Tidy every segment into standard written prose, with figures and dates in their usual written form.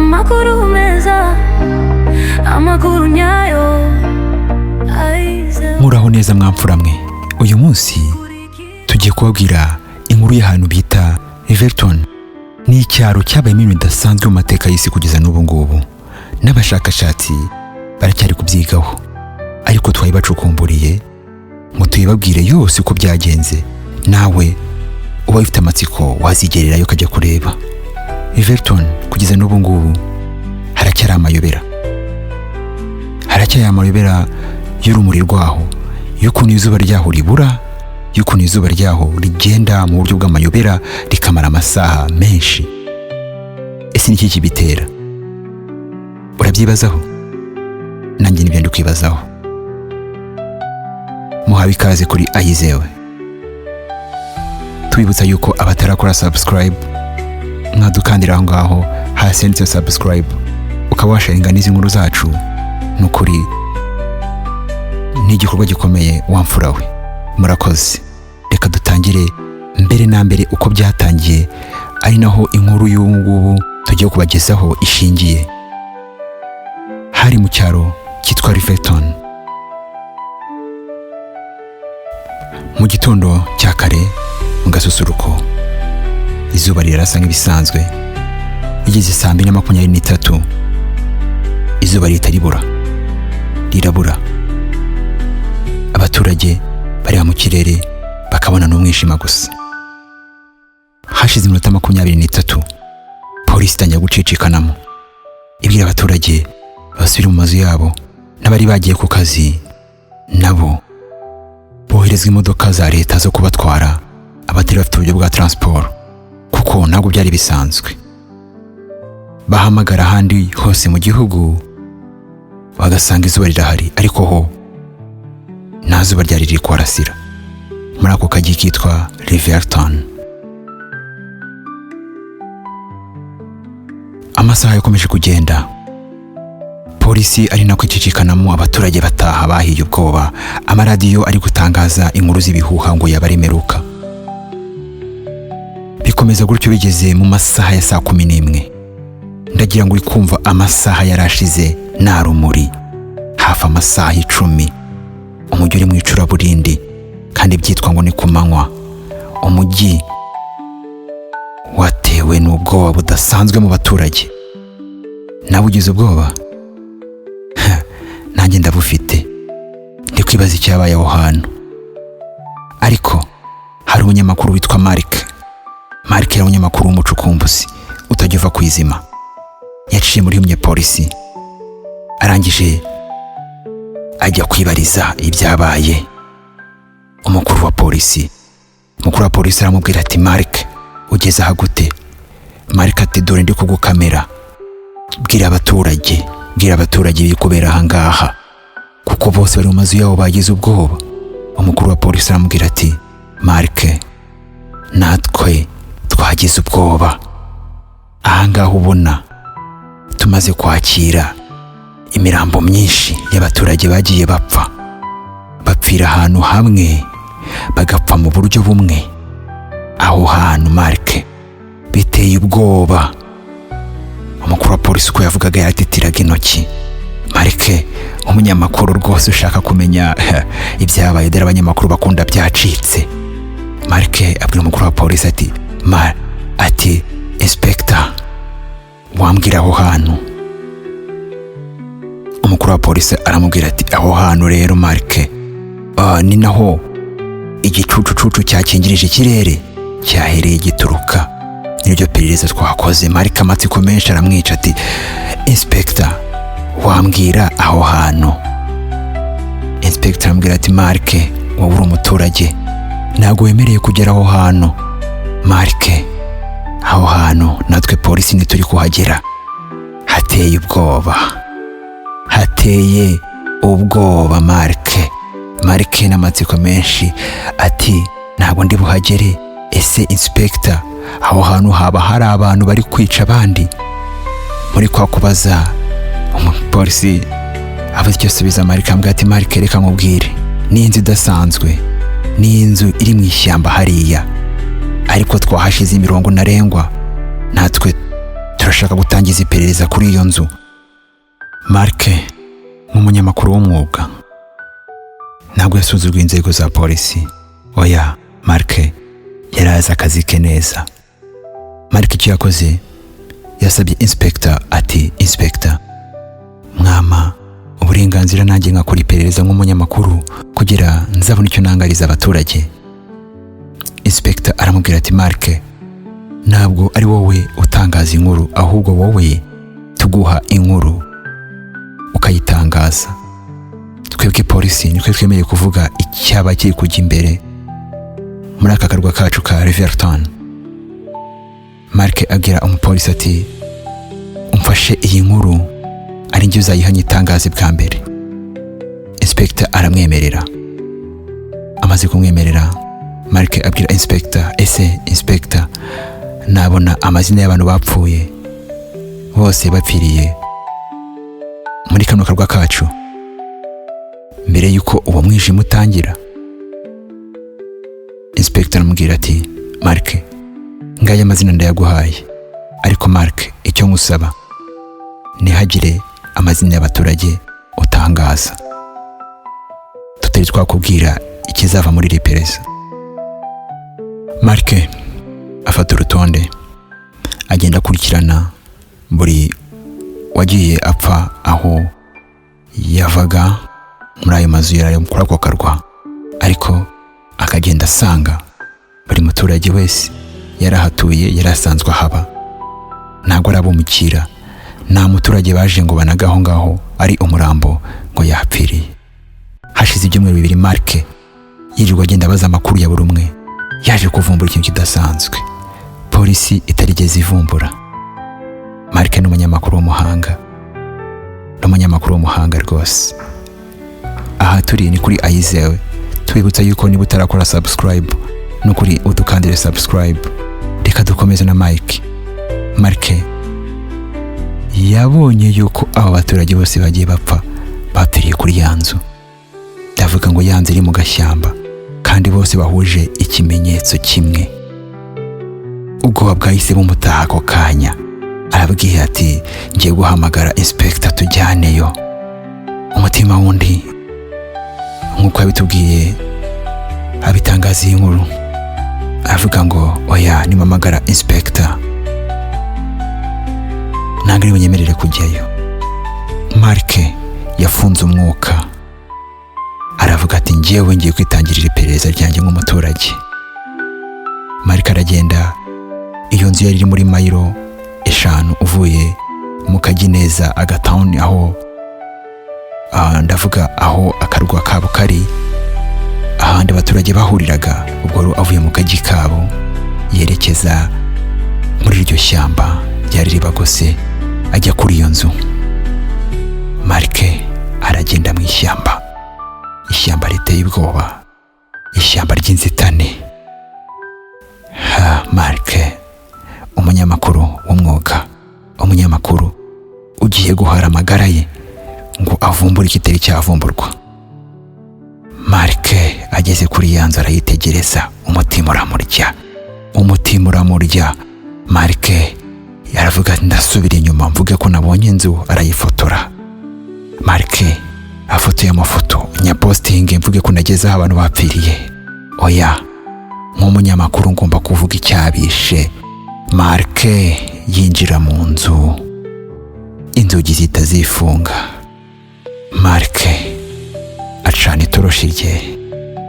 amakuru meza, amakuru nyayo. Muraho neza mwamfura mwe. Uyu munsi tugiye kubabwira inkuru y'ahantu bita Riverton. Ni icyaro cyabayemo ibintu bidasanzwe mu mateka y'isi kugeza n'ubu ngubu, n'abashakashatsi baracyari kubyigaho, ariko twayibacukumburiye ngo tuyibabwire yose uko byagenze. Nawe uba ufite amatsiko wazigererayo ukajya kureba. Riverton kugeza n'ubu ngubu haracyari amayobera, y'urumuri rwaho, y'ukuntu izuba ryaho ribura, y'ukuntu izuba ryaho rigenda mu buryo bw'amayobera rikamara amasaha menshi. Ese ni iki kibitera? Urabyibazaho? Nanjye nibyo ndi kwibazaho. Muhawe ikaze kuri Ayizewe. Tubibutsa yuko abatarakora subscribe mwadukandira aho ngaho hasi handitse subscribe, ukaba washaringa n'izi nkuru zacu. Nukuri ni igikorwa gikomeye wamfura we. Murakoze. Reka dutangire mbere na mbere uko byatangiye, ari naho inkuru y'ubu ngubu tugiye kubagezaho ishingiye. Hari mu cyaro cyitwa Riverton. Mu gitondo cya kare mu gasusuruko, izuba rirasa nk'ibisanzwe. Igeze saa 2:23 izuba rirabura. Abaturage bari mu kirere bakabona n'umwijima gusa. Hashize iminota 23 polisi itangiye gucicikanamo, ibwira abaturage basubira mu mazu yabo, n'abari bagiye ku kazi nabo boherezwa imodoka za leta zo kubatwara abatari bafite uburyo bwa transport, kuko ntabwo byari bisanzwe. Bahamagara ahandi hose mu gihugu bagasanga izuba rirahari, ariko ho nta zuba ryari riri kuharasira muri ako kajyi kitwa Riverton. Amasaha yakomeje kugenda, polisi ari nako icicikanamo, abaturage bataha bahiye ubwoba, amaradiyo ari gutangaza inkuru z'ibihuha ngo yabaremeruka. Bikomeza gutyo bigeze mu masaha ya saa 11. Ndagira ngo uri kumva amasaha yarashize nta rumuri, hafi amasaha 10. Umujyi uri mu icuraburindi, kandi byitwa ngo ni ku manywa. Umujyi watewe n'ubwoba budasanzwe mu baturage. Nawe ugize ubwoba? Nanjye ndabufite. Ndi kwibaza icyabaye aho hantu. Ariko hari umunyamakuru witwa Mark yari umunyamakuru w'umucukumbuzi utajya uva kwizima. Yaciye muri humye polisi, arangije ajya kwibariza ibyabaye umukuru wa polisi. Aramubwira ati, Mark, ugeze aha gute? Mark ati, dore ndi kugukamera, bwira abaturage bikubera aha ngaha, kuko bose bari mu mazu yabo bagize ubwoba. Umukuru wa polisi aramubwira ati, Mark, natwe twagize ubwoba. Aha ngaha ubona tumaze kwakira imirambo myinshi y'abaturage bagiye bapfira ahantu hamwe, bagapfa mu buryo bumwe. Aho hantu, Mark, biteye ubwoba. Umukuru wa polisi uko yavugaga yaratitiraga intoki. Mark, umunyamakuru rwose ushaka kumenya ibyabaye, dore abanyamakuru bakunda byacitse. Mark abwira umukuru wa polisi ati, Inspector, wambwira aho hantu? Umukuru wa polisi aramubwira ati, aho hantu rero Mark, ni naho igicucucucu cyakingirije ikirere cyahereye gituruka. Niryo perereza twakoze. Mark amatsiko menshi aramwica ati, Inspector, wambwira aho hantu? Inspector aramubwira ati, Mark, wowe uri umuturage, ntabwo wemereye kugera aho hantu. Mark, aho hantu natwe polisi ntituri kuhagera. Hateye ubwoba Mark n'amatsiko menshi ati, ntabwo ndi buhagere. Ese Inspector, aho hantu haba hari abantu bari kwica abandi? Muri kwa kubaza, umupolisi avuze icyo asubiza Mark, ambwira ati, Mark, reka nkubwire, ni inzu idasanzwe, ni inzu iri mu ishyamba hariya, ariko twahashize imirongo ntarengwa, natwe turashaka gutangiza iperereza kuri iyo nzu. Mark nk'umunyamakuru w'umwuga ntabwo yasuzuguye inzego za polisi. Oya, Mark yari azi akazi ke neza. Mark icyo yakoze, yasabye inspector ati, inspector, mwama uburenganzira nanjye nkakora iperereza nk'umunyamakuru kugira nzabona icyo nangariza abaturage. Inspector aramubwira ati, Mark, ntabwo ari wowe utangaza inkuru, ahubwo wowe tuguha inkuru ukayitangaza. Twebwe polisi nitwe twemeye kuvuga icyaba kiri kujya imbere muri aka karwa kacu ka Riverton. Mark agira umupolisi ati, umfashe iyi nkuru ari njye uzayihanye itangaze bwa mbere. Inspector aramwemerera. Amaze kumwemerera, Mark abwira inspector, ese inspector, nabona amazina y'abantu bapfuye bose bapfiriye muri kano karwa kacu mbere yuko uwo mwijima utangira. Inspector aramubwira ati, Mark, ngaya amazina ndayaguhaye, ariko Mark, icyo ngusaba ntihagire amazina y'abaturage utangaza, tutari twakubwira ikizava muri iri perereza. Mark afata urutonde, agenda akurikirana buri wagiye apfa aho yavaga muri ayo mazu yari kuri ako karwa, ariko akagenda asanga buri muturage wese yarahatuye, yarasanzwe ahaba, ntabwo arabumukira. Nta muturage baje ngo banagaho ngaho ari umurambo ngo yapfiriye. Hashize ibyumweru 2, Mark yirirwa agenda abaza amakuru ya buri umwe. Yaje kuvumbura ikintu kidasanzwe polisi itarigeze ivumbura. Mark ni umunyamakuru w'umuhanga rwose. Aha turi ni kuri Ayizewe. Twibutsa yuko niba utarakora subscribe no kuri udukandire subscribe. Reka dukomeze na Mike. Mark yabonye yuko aba baturage bose bagiye bapfa bapfiriye kuri ya nzu. Ndavuga ngo yanze iri mu gashyamba kandi bose bahuje ikimenyetso kimwe. Ubwoba bwahise bumutaha ako kanya. Arabwiye ati, ngiye guhamagara inspector tujyaneyo. Umutima wundi nk'uko yabitubwiye abitangaza iyi nkuru, avuga ngo oya, nimamagara inspector ntabwo ari bunyemerere kujyayo. Mark yafunze umwuka, aravuga ati, njyewe ngiye kwitangirira iperereza ryanjye nk'umuturage. Mark aragenda. Iyo nzu yari iri muri mayiro 5 uvuye mu Kagineza agatown, aho ndavuga aho akarwa kabo kari, ahandi abaturage bahuriraga. Ubwo avuye mu kaji kabo yerekeza muri iryo shyamba ryari ribagose, ajya kuri iyo nzu. Mark aragenda mu ishyamba. Ishyamba riteye ubwoba, ishyamba ry'inzitane. Mark, umunyamakuru w'umwuga, umunyamakuru ugiye guhara amagara ye ngo avumbure ikitari cyavumburwa. Mark ageze kuri ya nzu arayitegereza, umutima uramurya. Mark yaravuga ati, ndasubira inyuma mvuge ko nabonye inzu. Arayifotora. Mark afotoye amafoto nyaposting mvuge ko nagezeho abantu bapfiriye. Oya, nk'umunyamakuru ngomba kuvuga icyabishe. Mark yinjira mu nzu, inzugi zitazifunga. Mark acana itoroshi rye,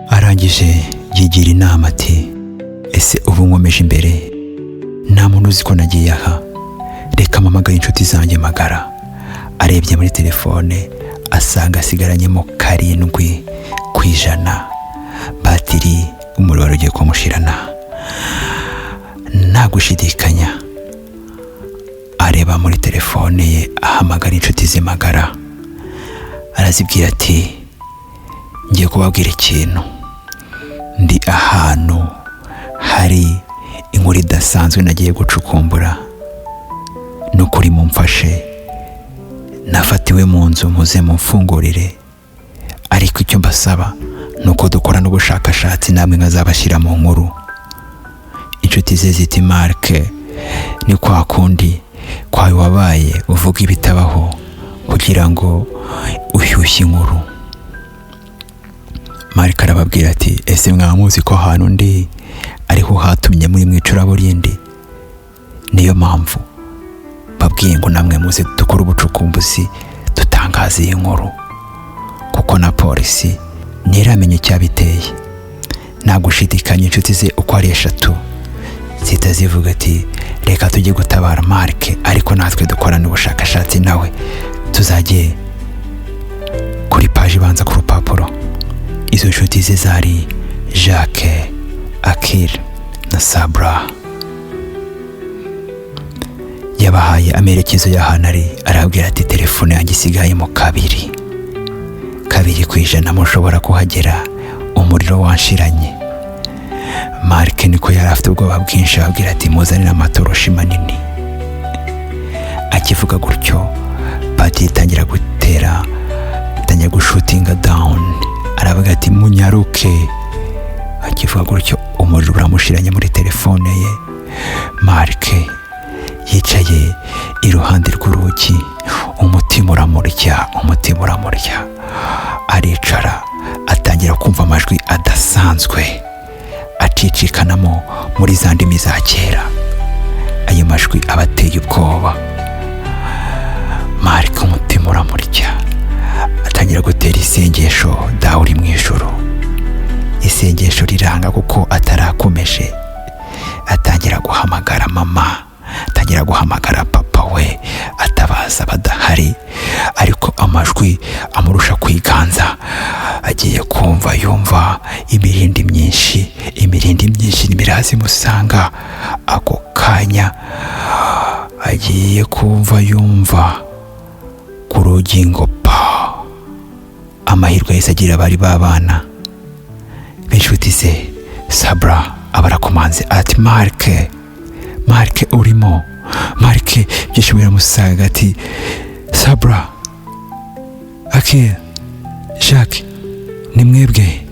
arangije yigira inama ati, ese ubu nkomeje imbere nta muntu uzi ko nagiye aha, reka mpamagare inshuti zanjye magara. Arebye muri telefone asanga asigaranyemo 7%. Batiri umuriro wari ugiye kumushirana. Nta gushidikanya areba muri telefone ye, ahamagara inshuti zimagara. Arazibwira ati, ngiye kubabwira ikintu, ndi ahantu hari inkuru idasanzwe nagiye gucukumbura, nukuri mumfashe, nafatiwe mu nzu, muze mumfungurire. Ariko icyo mbasaba nuko dukora n'ubushakashatsi namwe nkazabashyira mu nkuru. Inshuti ze ziti, Mark, ni kwa kundi kwawe wabaye uvuga ibitabaho kugira ngo ushyushye inkuru. Mark arababwira ati ese mwamuzi ko ahantu ndi ariho hatumye muri mwicurabo rindi? Niyo mpamvu babwiye ngo namwe muze dukora ubucukumbuzi dutangaza iyi nkuru, kuko na polisi ntiramenye icyabiteye. Nta gushidikanya inshuti ze uko ari 3 zitazivuga ati reka tujye gutabara Mark, ariko natwe dukorana ubushakashatsi nawe tuzajye kuri paji ibanza ku rupapuro. Izo nshuti ze zari Jacques, Akil na Sabra. Yabahaye amerekezo y'ahantu ari, arabwira ati telefone yanjye isigayemo 2% mushobora kuhagera, umuriro wanshiranye. Mark niko yari afite ubwoba bwinshi, ababwira ati muzanire amatoroshi manini. Akivuga gutyo Pati itangira gushutinga down, aravuga ati munyaruke. Akivuga gutyo umuriro uramushiranye muri telefone ye. Mark yicaye iruhande rw'urugi, umutima uramurya. Aricara atangira kumva amajwi adasanzwe acicikanamo muri za ndimi za kera. Ayo majwi abateye ubwoba. Mark umutima uramurya, atangira gutera isengesho dawe uri mu ijuru. Isengesho riranga kuko atarakomeje. Atangira guhamagara mama, atangira guhamagara papa we, atabaza badahari, ariko amajwi amurusha kwiganza. Agiye yumva imirindi myinshi n'imirazi musanga. Ako kanya agiye yumva ku rugi ngo pa. Amahirwe yahise agira bari babana b'inshuti ze. Sabra abarakomanze ati Mark urimo? Mark byishimo biramusaga ati Sabra, Akil, Jacques, ni mwebwe?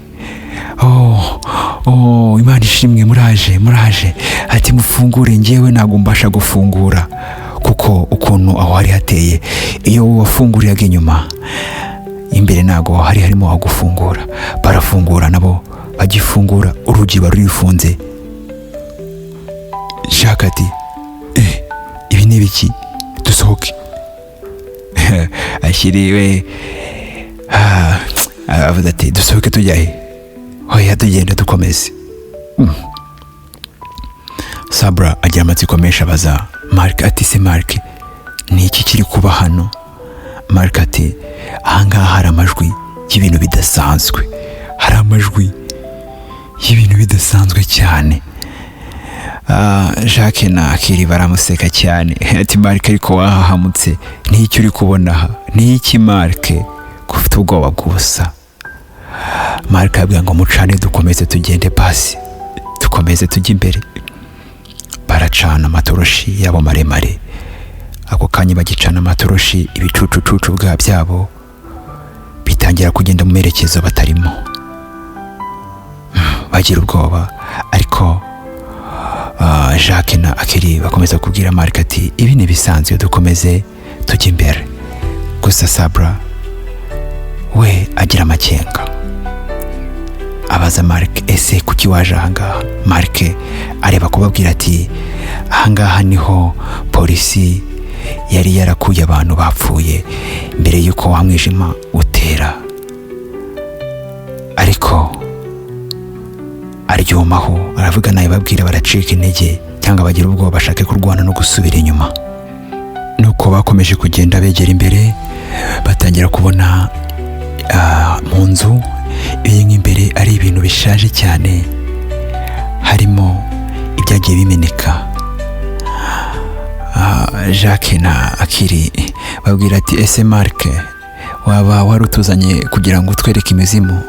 Imana ishimwe, muraje. Ati mufungure, njyewe ntabwo mbasha gufungura kuko ukuntu aho hari hateye. Iyo wafunguriraga inyuma, imbere ntabwo harimo aho gufungura. Barafungura nabo, bagifungura urugi barurifunze. Jacques ati ibi ni biki? Dusohoke. Ashyiriwe avuga ati dusohoke tujya he? Oya tugenda dukomeze. Sabra agira amatsiko menshi abaza Mark ati se Mark, ni iki kiri kuba hano? Mark ati ahangaha hari amajwi y'ibintu bidasanzwe. Hari amajwi y'ibintu bidasanzwe cyane. Jacques na Akili baramuseka cyane. Ati Mark ariko wahahamutse, ni iki uri kubona aha? Ni iki Mark ufite ubwoba gusa? Mark abwira ngo mucane dukomeze tugende pasi, dukomeze tujye imbere. Baracana amatoroshi yabo maremare. Ako kanya bagicana amatoroshi, ibicucucucu byabo bitangira kugenda mu merekezo batarimo. Bagira ubwoba, ariko Jacques na Akili bakomeza kubwira Mark ati ibi ni bisanzwe, dukomeze tujye imbere. Gusa Sabra we agira amakenga, abaza Mark ese kuki waje ahangaha? Mark areba kubabwira ati ahangaha niho polisi yari yarakuye abantu bapfuye mbere yuko wa mwijima utera, ariko aryumaho aravuga nayo babwira baracika intege cyangwa bagira ubwoba bashake kurwana no gusubira inyuma. Nuko bakomeje kugenda begera imbere, batangira kubona mu nzu iri nk'imbere ari ibintu bishaje cyane, harimo ibyagiye bimeneka. Jacques na Akili babwira ati ese Mark waba warutuzanye kugira ngo utwereke imizimu?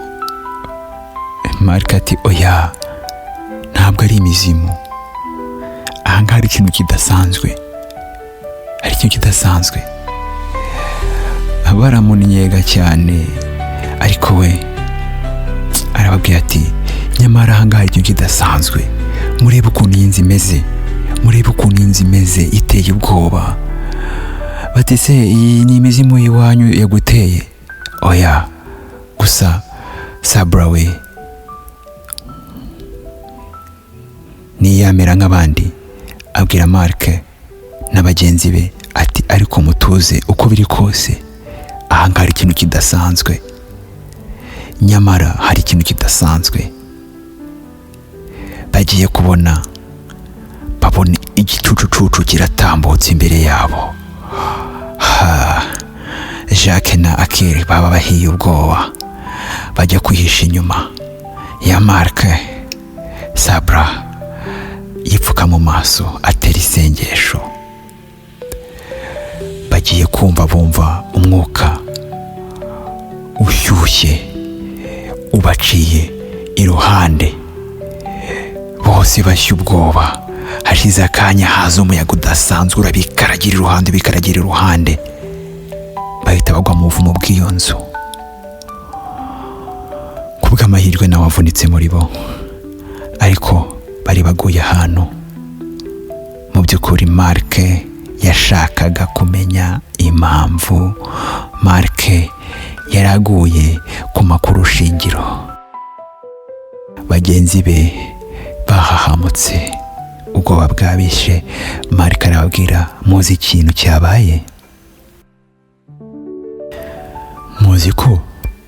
Mark ati oya, ntabwo ari imizimu. Ahangaha hari ikintu kidasanzwe, baramuninyega cyane, ariko we arababwira ati nyamara ahangaha hari ikintu kidasanzwe. Murebe ukuntu iyi nzu imeze, murebe ukuntu inzu imeze iteye ubwoba. Bati se iyi ni imizimu y'iwanyu yaguteye? Oya, gusa Sabra we niyamera nk'abandi. Abwira Mark na bagenzi be ati ariko mutuze, uko biri kose aha hari ikintu kidasanzwe. Nyamara hari ikintu kidasanzwe. Bagiye kubona babona igicucucucu kiratambutse imbere yabo. Jacques na Akiri baba bahiye ubwoba, bajya kwihisha inyuma ya Mark. Sabra yipfuka mu maso atera isengesho. Bagiye bumva umwuka ushyushye ubaciye iruhande, bose bashya ubwoba. Hashize akanya haza umuyaga udasanzwe urabikaragira iruhande, bahita bagwa mu buvumo bw'iyo nzu. Kubw'amahirwe nawe wavunitse muri bo, ariko bari baguye ahantu mu by'ukuri Mark yashakaga kumenya impamvu. Mark yaraguye ku makuru shingiro. Bagenzi be bahahamutse, ubwoba bwabishe. Mark arababwira, muzi ikintu cyabaye? Muzi ko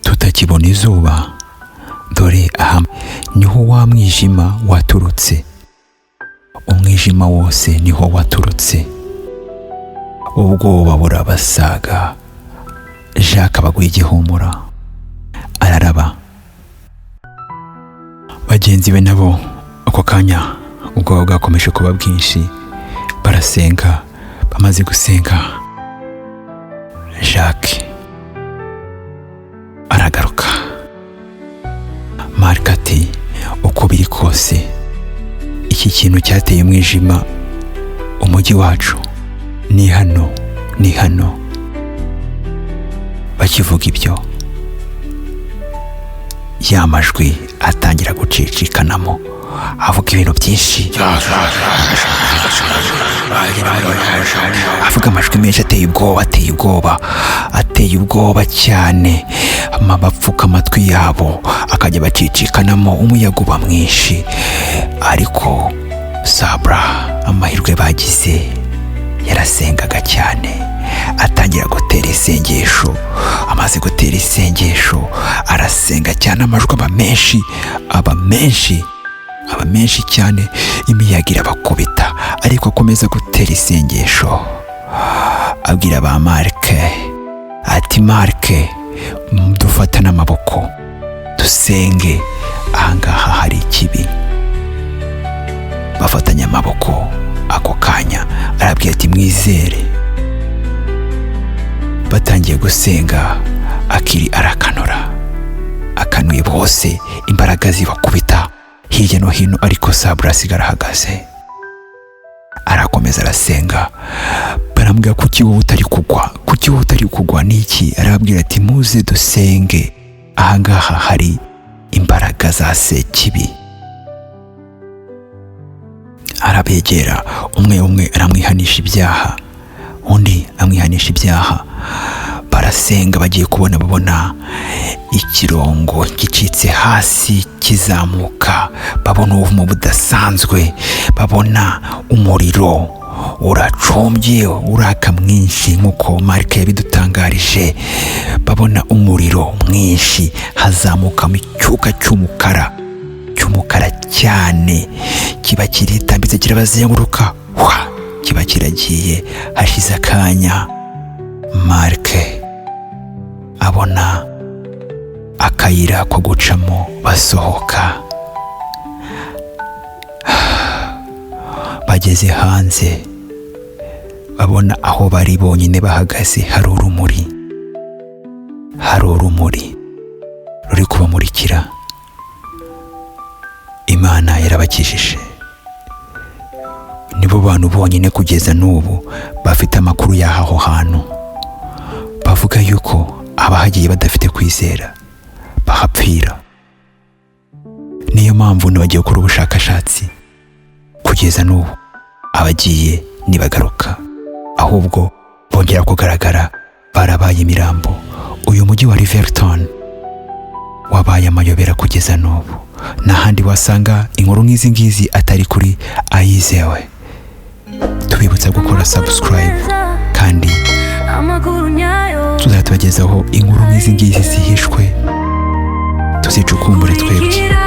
tutakibona izuba? Dore aha niho wa mwijima waturutse. Umwijima wose niho waturutse. Ubwoba burabasaga. Jacques abaguye igihumura, araraba. Bagenzi be nabo ako kanya ubwoba bwakomeje kuba bwinshi, barasenga. Bamaze gusenga, Jacques aragaruka. Mark ati uko biri kose iki kintu cyateye umwijima umujyi wacu ni hano. Bakivuga ibyo, ya majwi atangira gucicikanamo, avuga ibintu byinshi. Avuga amajwi menshi ateye ubwoba cyane. Bapfuka amatwi yabo akajya bacicikanamo, umuyaga uba mwinshi. Ariko Sabra amahirwe bagize, yarasengaga cyane, atangira gutera isengesho. Amaze gutera isengesho arasenga cyane, amajwi aba menshi cyane. Imiyaga irabakubita, ariko akomeza gutera isengesho. Abwira ba Mark ati, Mark dufata n'amaboko dusenge, ahangaha hari ikibi. Bafatanya amaboko. Ako kanya arabwira ati, mwizere. Batangiye gusenga. Akiri arakanura, akanuye bose, imbaraga zibakubita hirya no hino. Ariko Sabra asigara ahagaze, arakomeza arasenga. Barambwira, kuki wowe utari kugwa n'iki? Arabwira ati, muze dusenge, ahangaha hari imbaraga za sekibi. Arabegera, umwe aramwihanisha ibyaha, undi amwihanisha ibyaha. Barasenga, bagiye babona ikirongo gicitse hasi kizamuka. Babona ubuvumo budasanzwe, babona umuriro uracumbye uraka mwinshi nk'uko Mark yabidutangarije. Babona umuriro mwinshi, hazamuka mu cyuka cy'umukara cyane. Kiba kiritambitse, kirabazenguruka, kiba kiragiye. Hashize akanya Mark abona akayira ko gucamo basohoka. Bageze hanze, babona aho bari bonyine bahagaze hari urumuri ruri kubamurikira. Imana yarabakijije. Nibo bantu bonyine kugeza n'ubu bafite amakuru y'aho hantu. Bavuga yuko abahagiye badafite kwizera bahapfira. Niyo mpamvu bagiye gukora ubushakashatsi kugeza n'ubu abagiye nibagaruka, ahubwo bongera kugaragara barabaye imirambo. Uyu mujyi wa Riverton wabaye amayobera kugeza n'ubu. N'ahandi wasanga inkuru nk'izi ngizi atari kuri Ayizewe. Tubibutsa gukora subscribe kandi tuzatubagezaho inkuru nk'izi ngizi zihishwe, tuzicukumbure twebwe.